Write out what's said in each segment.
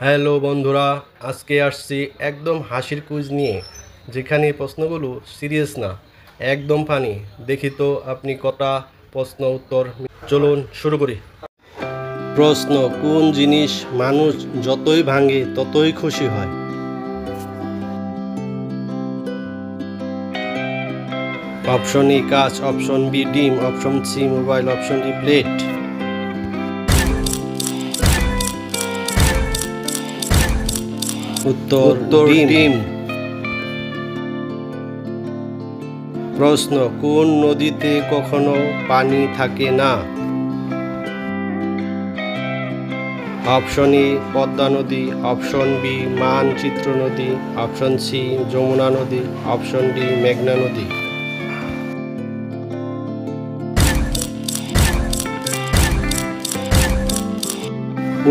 Hello বন্ধুরা, আজকে আসছি একদম হাসির কুইজ নিয়ে, যেখানে প্রশ্নগুলো সিরিয়াস না, একদম ফানি। দেখি তো আপনি কটা প্রশ্ন উত্তর। চলুন শুরু করি। প্রশ্ন: কোন জিনিস মানুষ যতই ভাঙে ততই খুশি হয়? অপশন এ কাঁচ, অপশন বি ডিম, option C mobile, option D plate. উত্তর ডিম। প্রশ্ন: কোন নদীতে কখনো পানি থাকে না? অপশন এ পদ্মা নদী, অপশন বি মানচিত্র নদী, অপশন সি যমুনা নদী, অপশন ডি মেঘনা নদী।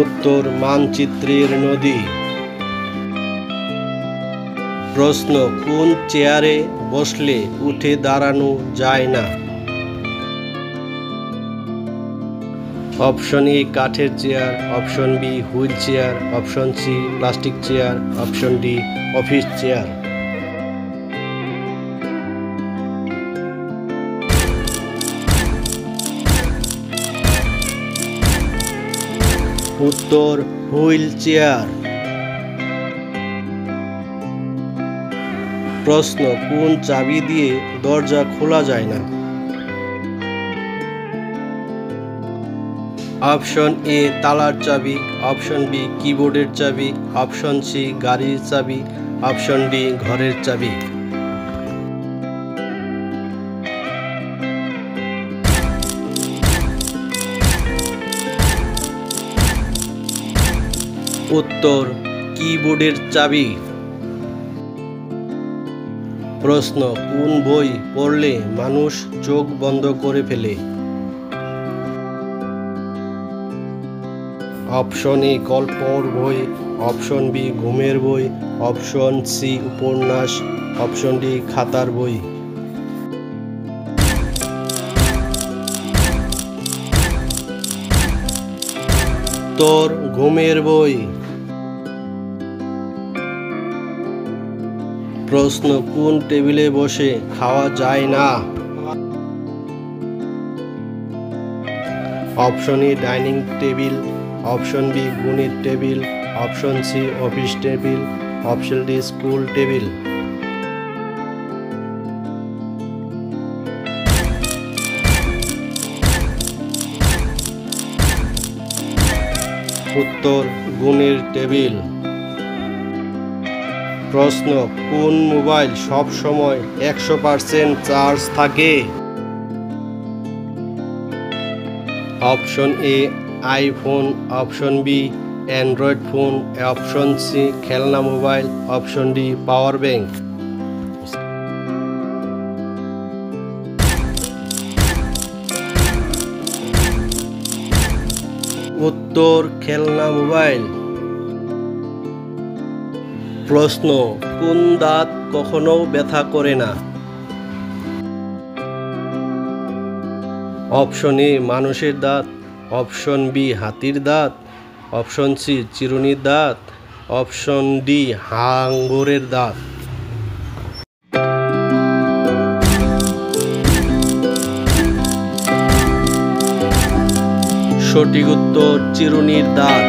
উত্তর মানচিত্রের নদী। প্রশ্ন: কোন চেয়ারে বসলে উঠে দাঁড়ানো যায় না? অপশন এ কাঠের chair, option B wheelchair, option C plastic chair, option D office chair. উত্তর হুইল চেয়ার। প্রশ্ন: কোন চাবি দিয়ে দরজা খোলা যায় না? অপশন এ তালার চাবি, অপশন বি কিবোর্ডের চাবি, অপশন সি গাড়ির চাবি, অপশন ডি ঘরের চাবি। উত্তর কিবোর্ডের চাবি। প্রশ্ন: কোন বই পড়লে মানুষ চোখ বন্ধ করে ফেলে? অপশন এ গল্পর বই, অপশন বি ঘুমের বই, অপশন সি উপন্যাস, অপশন ডি খাতার বই। উত্তর ঘুমের বই। প্রশ্ন: কোন টেবিলে বসে খাওয়া যায় না? Option A dining table, option B গুণের table, option C office table, option D school table. উত্তর গুণের টেবিল। প্রশ্ন: কোন মোবাইল সব সময় 100% চার্জ থাকে? Option A iPhone, option B Android phone, option C খেলনা mobile, option D power bank. উত্তর খেলনা মোবাইল। প্রশ্ন: কোন দাঁত কখনো ব্যথা করে না? অপশন এ মানুষের দাঁত, অপশন বি হাতির দাঁত, অপশন সি চিরুনির দাঁত, অপশন ডি হাঙরের দাঁত। সঠিক উত্তর চিরুনির দাঁত।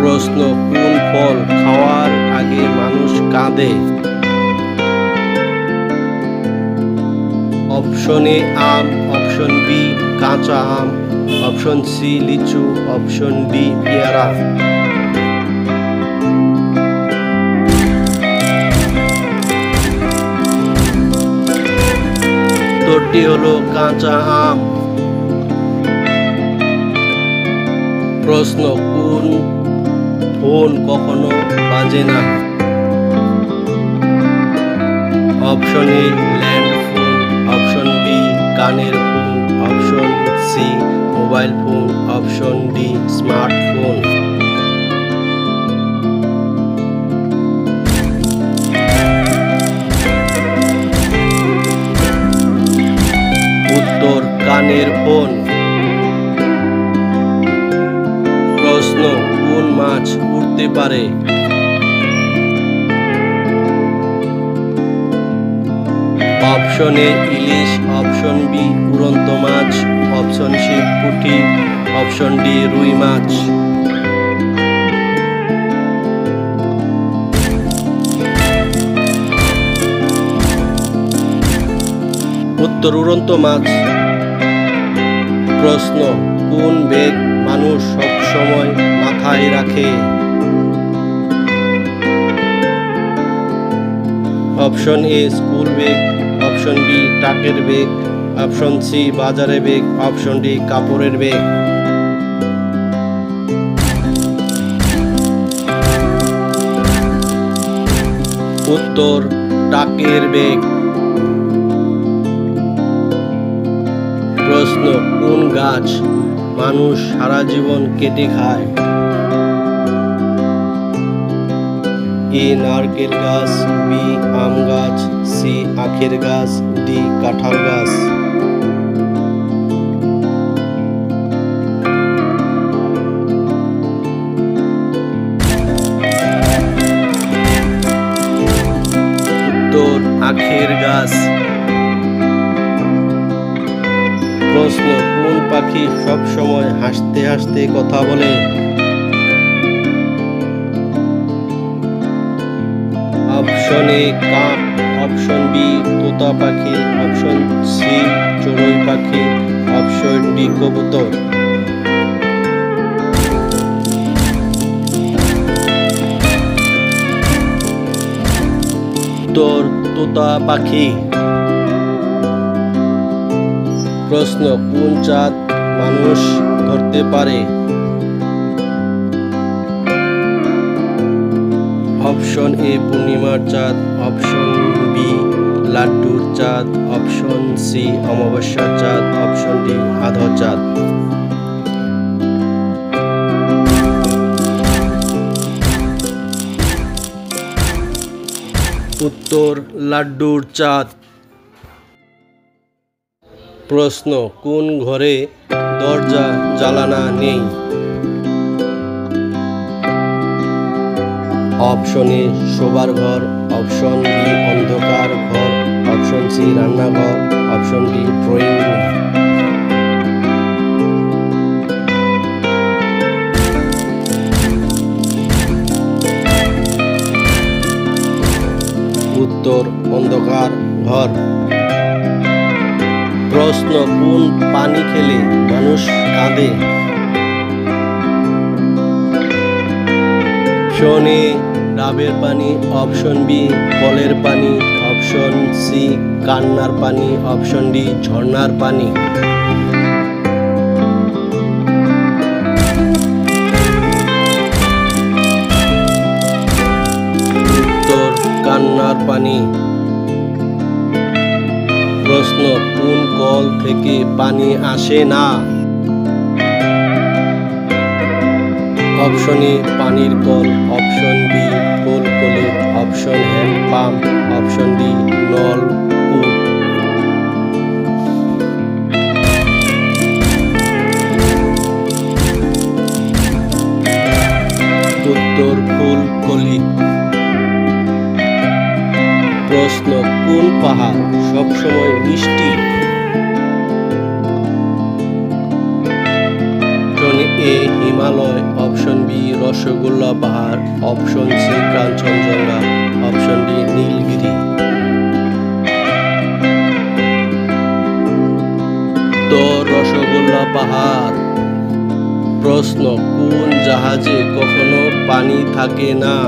প্রশ্ন: কোন ফল খাওয়ার আগে মানুষ কাঁদে? অপশন এ আম, অপশন বি কাঁচা আম, অপশন সি লিচু, অপশন ডি পেয়ারা। উত্তরটি হলো কাঁচা আম। প্রশ্ন: কোন ফোন কখনো বাজে না? Option A land phone, option B কানের phone, option C mobile phone, option D smartphone. উত্তর কানের ফোন। প্রশ্ন, কোন মাছ উড়তে পারে? অপশন এ ইলিশ, অপশন বি উড়ন্ত মাছ, অপশন সি পুঁটি, অপশন ডি রুই মাছ। উত্তর উড়ন্ত মাছ। প্রশ্ন, কোন ব্যাগ মানুষ সব সময় মাথায় রাখে? Option A school bag, option B টাকের ব্যাগ, অপশন সি বাজারের ব্যাগ, অপশন ডি কাপড়ের ব্যাগ। উত্তর টাকের ব্যাগ। প্রশ্ন, কোন গাছ মানুষ সারা জীবন কেটে খায়? এ নারকেল গাছ, বি আম গাছ, সি আখের গাছ, ডি কাঁঠাল গাছ। উত্তর আখের গাছ। প্রশ্ন, কোন পাখি সব সময় হাসতে হাসতে কথা বলে? অপশন এ কাক, অপশন বি তোতা পাখি, অপশন সি চড়ুই পাখি, অপশন ডি কবুতর। উত্তর তোতা পাখি। প্রশ্ন, কোন চাঁদ মানুষ ধরতে পারে? অপশন এ পূর্ণিমার চাঁদ, অপশন বি লাড্ডুর চাঁদ, অপশন সি অমাবস্যার চাঁদ, অপশন ডি আধা চাঁদ। উত্তর লাড্ডুর চাঁদ। প্রশ্ন, কোন ঘরে দরজা জানালা নেই? অপশন এ শোবার ঘর, অপশন বি অন্ধকার ঘর, অপশন সি রান্নাঘর, অপশন ডি ড্রয়িং রুম। উত্তর অন্ধকার ঘর। প্রশ্ন, কোন পানি খেলে মানুষ কাঁদে? অপশন এ ডাবের পানি, অপশন বি কলের পানি, অপশন সি কান্নার পানি, অপশন ডি ঝর্ণার পানি। উত্তর কান্নার পানি। প্রশ্ন, কোন কল থেকে পানি আসে না? অপশন এ পানির কল, অপশন বি কলকলে, option hand pump, option D নলকূপ। উত্তর ফুলকলি। প্রশ্ন, কোন পাহাড় সবসময় মিষ্টি? Option A Himalaya, option B rasgulla পাহাড়, option C Kanchenjunga, option D Nilgiri. তো রসগোল্লা পাহাড়। প্রশ্ন, কোন জাহাজে কখনো পানি থাকে না?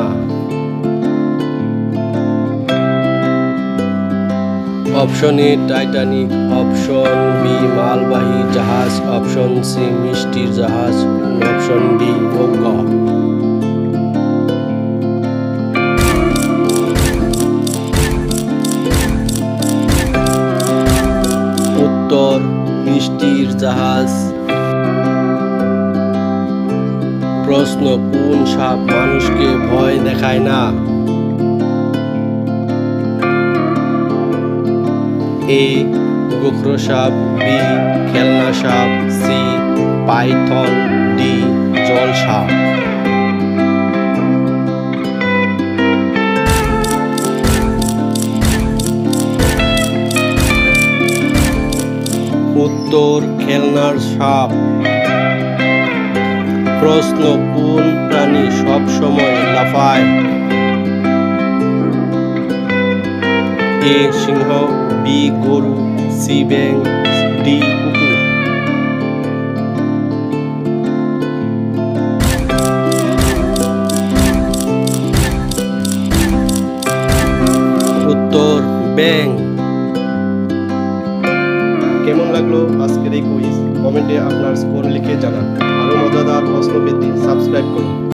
Option A Titanic, option B মালবাহী জাহাজ, অপশন সি মিষ্টির জাহাজ, অপশন ডি নৌকা। উত্তর মিষ্টির জাহাজ। প্রশ্ন, কোন সাপ মানুষকে ভয় দেখায় না? এ গোখরো সাপ, বি খেলনা সাপ, সি পাইথন, ডি জল সাপ। উত্তর খেলনার সাপ। প্রশ্ন কোন প্রাণী সব সময় লাফায়? এ সিংহ, বি গরু, সি ব্যাঙ, ডি কুকুর। উত্তর ব্যাঙ। কেমন লাগলো আজকের এই কুইজ? কমেন্টে আপনার স্কোর লিখে জানান। আরো মজাদার প্রশ্ন পেতে সাবস্ক্রাইব করুন।